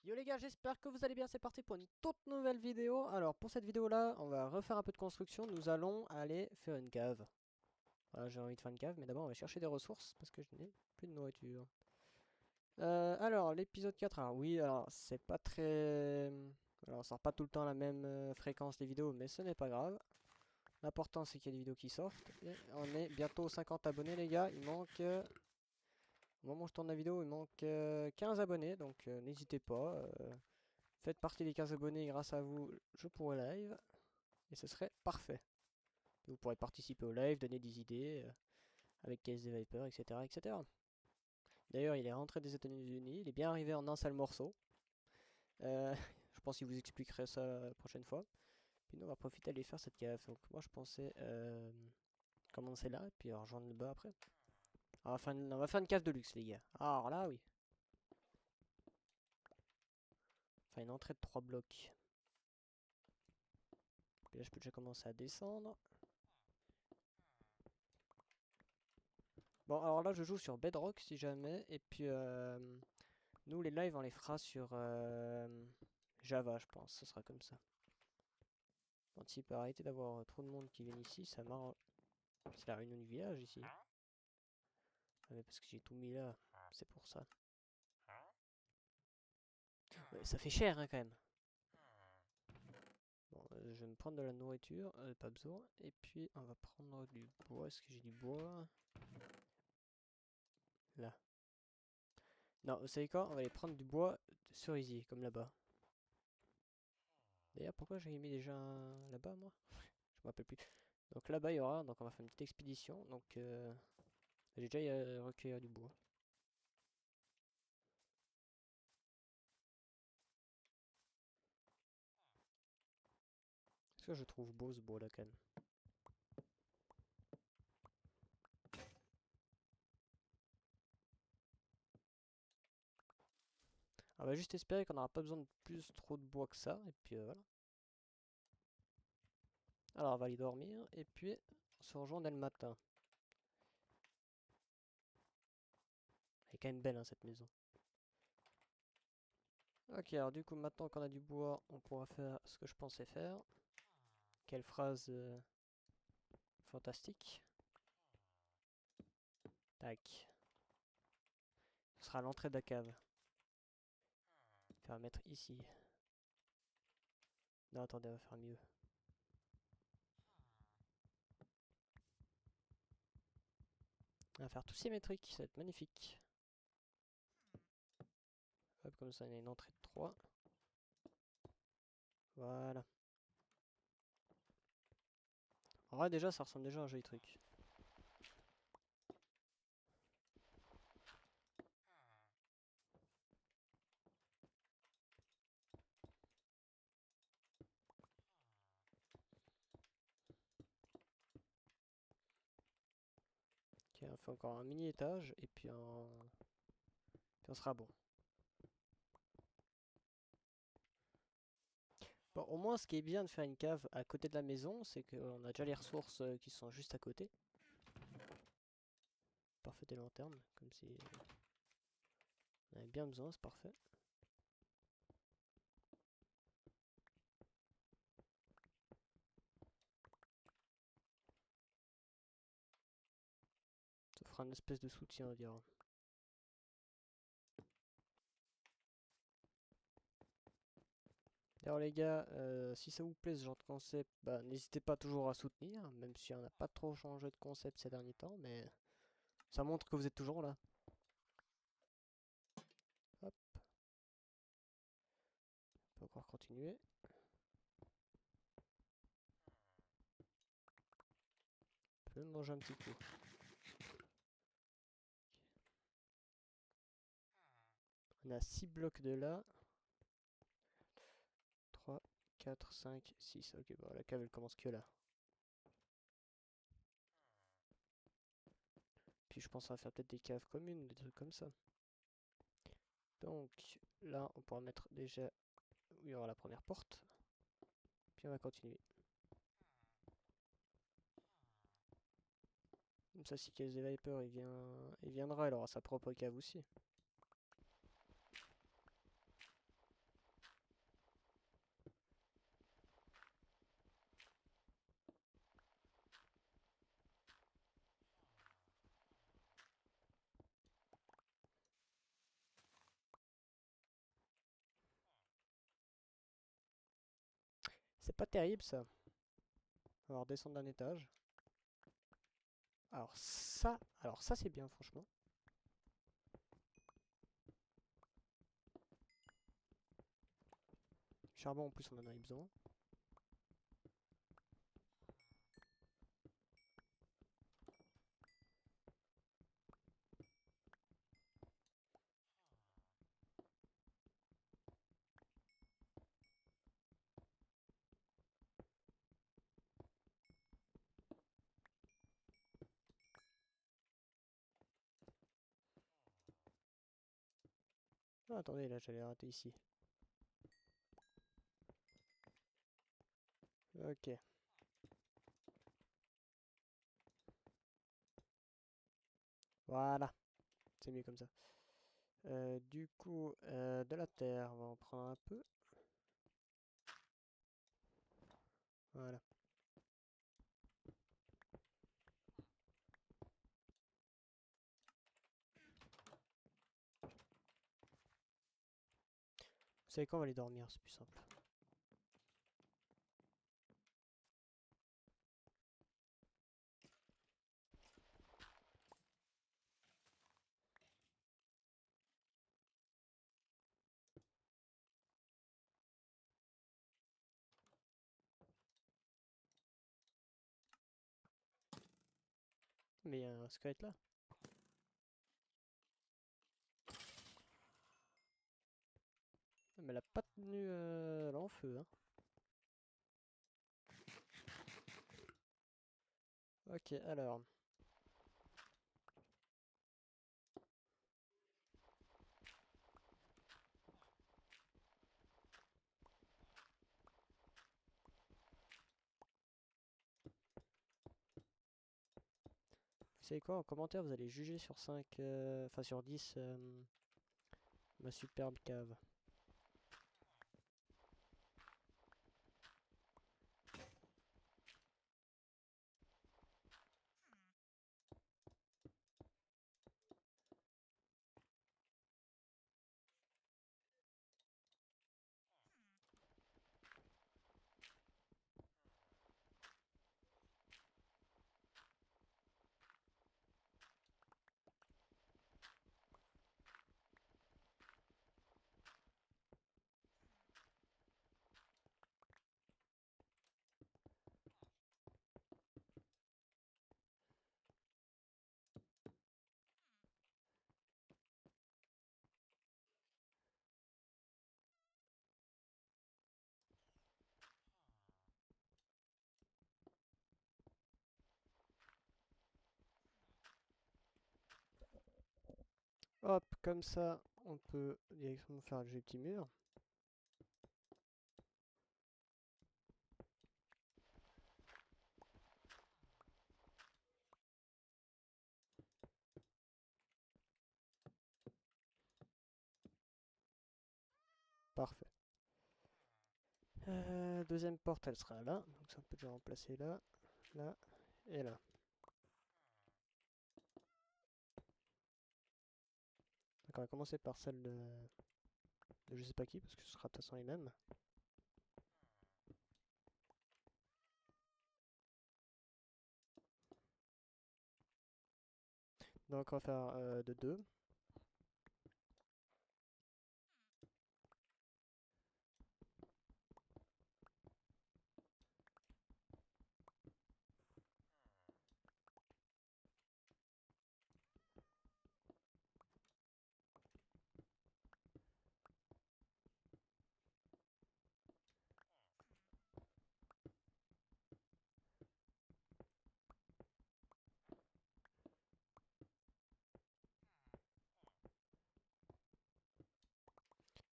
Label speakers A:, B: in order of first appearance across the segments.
A: Yo les gars, j'espère que vous allez bien, c'est parti pour une toute nouvelle vidéo. Alors pour cette vidéo là, on va refaire un peu de construction, nous allons aller faire une cave. Voilà, j'ai envie de faire une cave, mais d'abord on va chercher des ressources parce que je n'ai plus de nourriture. Alors l'épisode 4, alors oui, alors c'est pas très... Alors on sort pas tout le temps la même fréquence des vidéos, mais ce n'est pas grave. L'important c'est qu'il y ait des vidéos qui sortent. Et on est bientôt aux 50 abonnés les gars, il manque... Au moment où je tourne la vidéo, il manque 15 abonnés, donc n'hésitez pas. Faites partie des 15 abonnés, grâce à vous, je pourrai live. Et ce serait parfait. Vous pourrez participer au live, donner des idées avec KSD Viper, etc. etc. D'ailleurs, il est rentré des États-Unis, il est bien arrivé en un seul morceau. Je pense qu'il vous expliquerait ça la prochaine fois. Puis nous, on va profiter d'aller faire cette cave. Donc moi, je pensais commencer là, et puis rejoindre le bas après. On va faire une cave de luxe, les gars. Alors là, oui. Enfin, une entrée de 3 blocs. Puis là, je peux déjà commencer à descendre. Bon, alors là, je joue sur Bedrock si jamais. Et puis, nous, les lives, on les fera sur Java, je pense. Ce sera comme ça. Quand il peut arrêter d'avoir trop de monde qui vient ici, ça marre. C'est la réunion du village ici. Ah, mais parce que j'ai tout mis là. C'est pour ça. Ouais, ça fait cher, hein, quand même. Bon, je vais me prendre de la nourriture. Pas besoin. Et puis, on va prendre du bois. Est-ce que j'ai du bois? Là. Non, vous savez quoi? On va aller prendre du bois de cerisier, comme là-bas. D'ailleurs, pourquoi j'ai mis déjà là-bas, moi? Je me rappelle plus. Donc là-bas, il y aura. Donc on va faire une petite expédition. Donc j'ai déjà recueilli du bois. Est-ce que je trouve beau ce bois là quand même? On va juste espérer qu'on n'aura pas besoin de plus trop de bois que ça. Et puis voilà. Alors on va aller dormir. Et puis on se rejoint dès le matin. Elle est quand même belle hein, cette maison. Ok, alors du coup maintenant qu'on a du bois, on pourra faire ce que je pensais faire. Quelle phrase fantastique. Tac. Ce sera l'entrée de la cave. On va mettre ici. Non, attendez, on va faire mieux. On va faire tout symétrique, ça va être magnifique. Hop, comme ça, on a une entrée de 3. Voilà. En vrai, déjà, ça ressemble déjà à un joli truc. Ok, on fait encore un mini étage, et puis on sera bon. Bon, au moins, ce qui est bien de faire une cave à côté de la maison, c'est qu'on a déjà les ressources qui sont juste à côté. Parfait et long terme, comme si on avait bien besoin, c'est parfait. Ça fera une espèce de soutien, on dirait. Alors les gars, si ça vous plaît ce genre de concept, bah, n'hésitez pas toujours à soutenir, même si on n'a pas trop changé de concept ces derniers temps, mais ça montre que vous êtes toujours là. Hop, on peut encore continuer. On peut même manger un petit coup. On a 6 blocs de là. 3, 4, 5, 6. Ok, bon, la cave elle commence que là. Puis je pense à faire peut-être des caves communes, des trucs comme ça. Donc là, on pourra mettre déjà où il y aura la première porte. Puis on va continuer. Comme ça, si KSD Viper il viendra, il aura sa propre cave aussi. C'est pas terrible ça. On va redescendre d'un étage. Alors ça c'est bien franchement. Charbon en plus on en a eu besoin. Ah, attendez, là j'allais rater ici. Ok. Voilà. C'est mieux comme ça. Du coup, de la terre, on va en prendre un peu. Voilà. Vous savez quoi, on va aller dormir, c'est plus simple. Mais il y a un squelette là. Mais elle a pas tenu l'enfeu, hein. Ok, alors. Vous savez quoi, en commentaire, vous allez juger sur 5, enfin sur 10, ma superbe cave. Hop, comme ça, on peut directement faire un joli petit mur. Parfait. Deuxième porte, elle sera là. Donc ça, on peut déjà remplacer là, là et là. Donc on va commencer par celle de je sais pas qui, parce que ce sera de toute façon les mêmes. Donc on va faire de 2.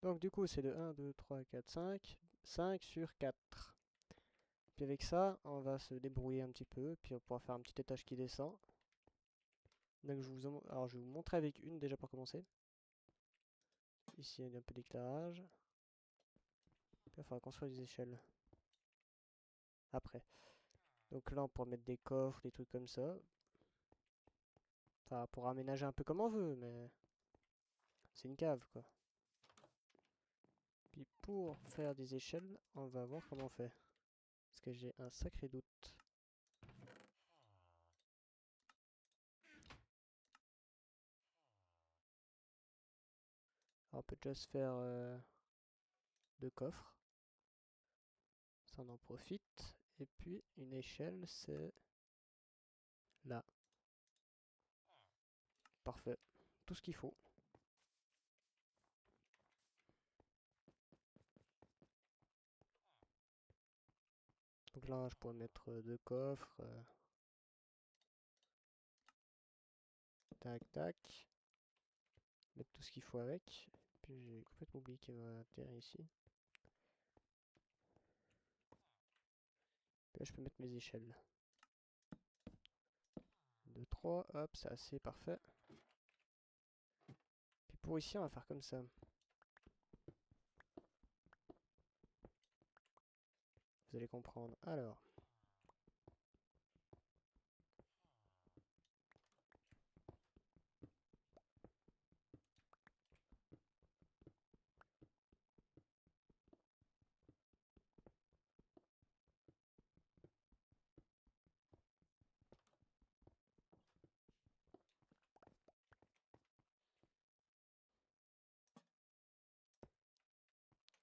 A: Donc du coup c'est de 1, 2, 3, 4, 5. 5 sur 4. Puis avec ça, on va se débrouiller un petit peu, puis on pourra faire un petit étage qui descend. Donc alors je vais vous montrer avec une déjà pour commencer. Ici il y a un peu d'éclairage. Puis il faudra construire des échelles. Après. Donc là on pourra mettre des coffres, des trucs comme ça. Enfin pour aménager un peu comme on veut, mais c'est une cave quoi. Puis pour faire des échelles, on va voir comment on fait. Parce que j'ai un sacré doute. Alors, on peut déjà se faire 2 coffres. Ça, on en profite. Et puis, une échelle, c'est là. Parfait. Tout ce qu'il faut. Donc là, je pourrais mettre 2 coffres. Tac, tac. Mettre tout ce qu'il faut avec. Puis j'ai complètement oublié qu'il y avait un terre ici. Puis là, je peux mettre mes échelles. 2, 3, hop, c'est assez parfait. Puis pour ici, on va faire comme ça. Vous allez comprendre. Alors.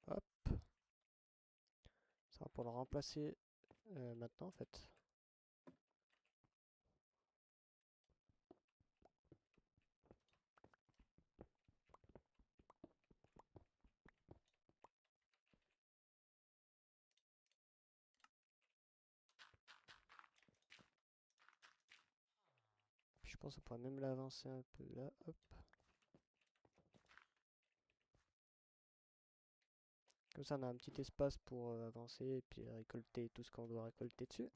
A: Hop. Ça va pour le remplacer maintenant en fait. Puis je pense qu'on pourrait même l'avancer un peu là. Hop. Comme ça, on a un petit espace pour avancer et puis récolter tout ce qu'on doit récolter dessus.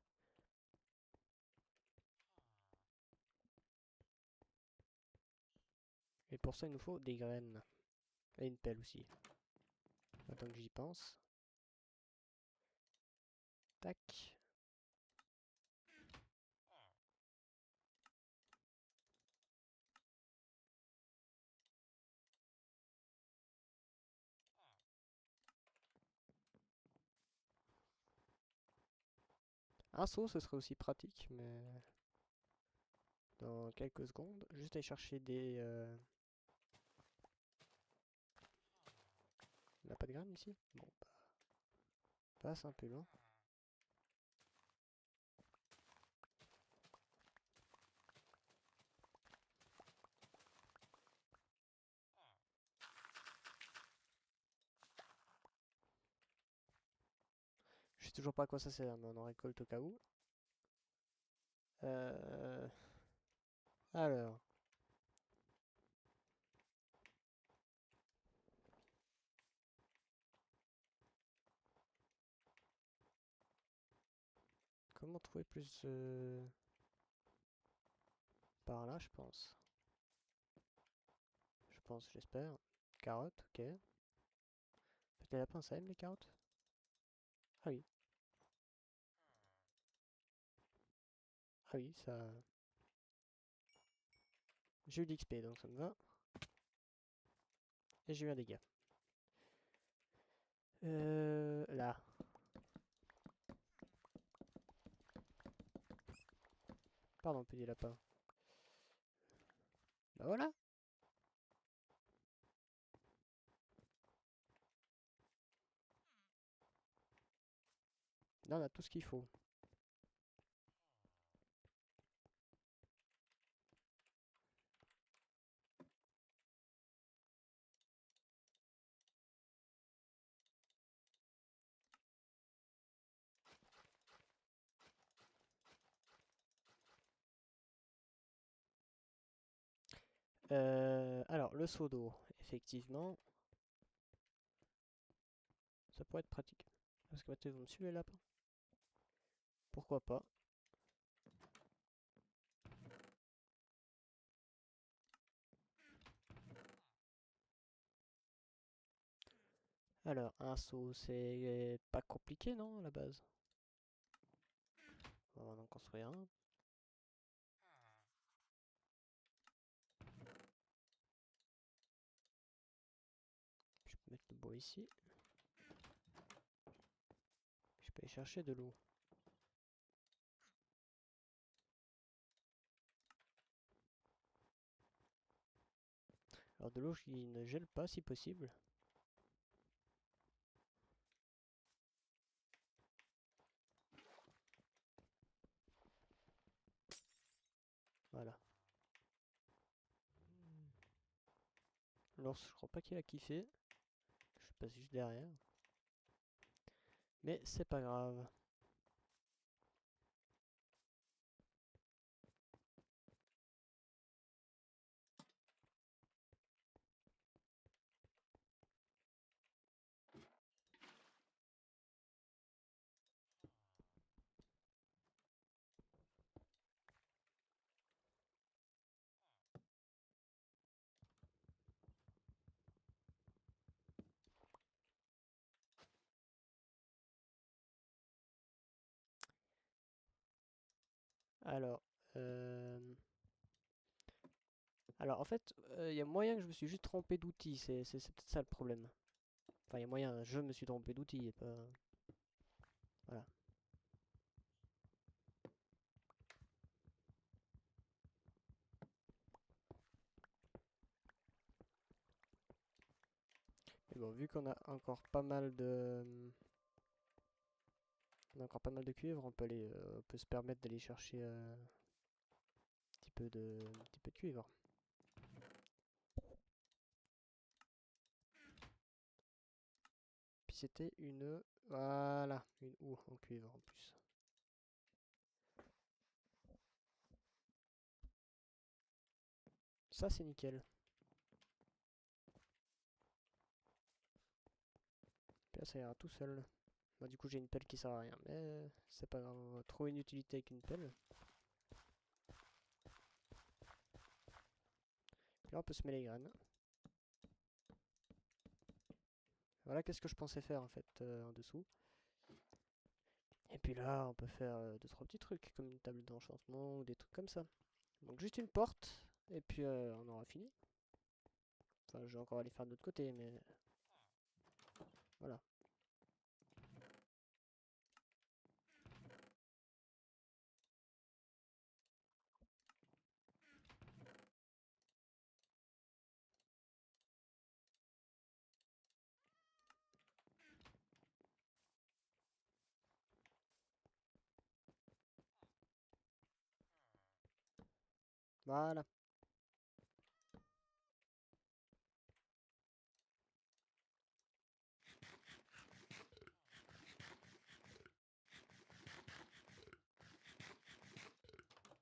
A: Et pour ça, il nous faut des graines. Et une pelle aussi. Attends que j'y pense. Tac. Un seau, ce serait aussi pratique, mais dans quelques secondes. Juste aller chercher des... On n'a pas de graines ici? Bon, bah, passe un peu loin. Je sais toujours pas à quoi ça sert, mais on en récolte au cas où. Alors. Comment trouver plus... Par là, je pense. J'espère. Carottes, ok. Peut-être les lapins, ça aime les carottes? Ah oui. Ah oui, ça... J'ai eu l'XP, donc ça me va. Et j'ai eu un dégât. Là. Pardon, petit lapin. Bah voilà. Là, on a tout ce qu'il faut. Alors, le seau d'eau, effectivement. Ça pourrait être pratique. Parce que vous me suivez les lapins? Pourquoi pas? Alors, un seau, c'est pas compliqué, non, à la base? On va en construire un. Je peux mettre le bois ici. Je peux aller chercher de l'eau. Alors de l'eau qui ne gèle pas si possible. Voilà. L'ours, je crois pas qu'il a kiffé. Je passe juste derrière. Mais c'est pas grave. Alors, alors en fait, il y a moyen que je me suis juste trompé d'outil, c'est peut-être ça le problème. Enfin, il y a moyen, je me suis trompé d'outil et pas... Voilà. Mais bon, vu qu'on a encore pas mal de... On a encore pas mal de cuivre, on peut se permettre d'aller chercher un un petit peu de cuivre. Puis c'était une... Voilà, une houe en cuivre en plus. Ça c'est nickel. Puis là ça ira tout seul. Bah, du coup j'ai une pelle qui sert à rien, mais c'est pas grave, on va trouver une utilité avec une pelle. Puis là on peut semer les graines. Voilà qu'est-ce que je pensais faire en fait en dessous. Et puis là on peut faire 2-3 petits trucs comme une table d'enchantement ou des trucs comme ça. Donc juste une porte et puis on aura fini. Enfin je vais encore aller faire de l'autre côté mais voilà. Voilà.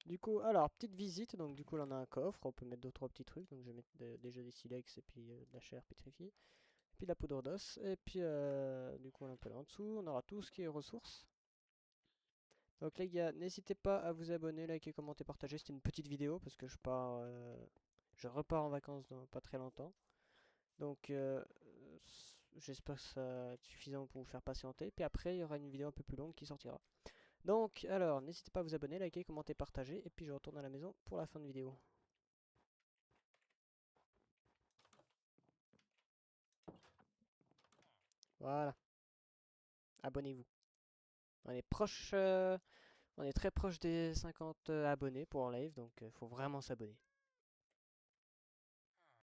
A: Du coup, alors, petite visite, donc du coup là on a un coffre, on peut mettre 2-3 petits trucs, donc je vais mettre déjà des silex et puis de la chair pétrifiée, et puis de la poudre d'os, et puis du coup on a un peu là en dessous, on aura tout ce qui est ressources. Donc les gars, n'hésitez pas à vous abonner, liker, commenter, partager, c'était une petite vidéo parce que je repars en vacances dans pas très longtemps. Donc j'espère que ça va être suffisant pour vous faire patienter, puis après il y aura une vidéo un peu plus longue qui sortira. Donc, alors, n'hésitez pas à vous abonner, liker, commenter, partager, et puis je retourne à la maison pour la fin de vidéo. Voilà, abonnez-vous. On est proche, on est très proche des 50 abonnés pour en live, donc il faut vraiment s'abonner.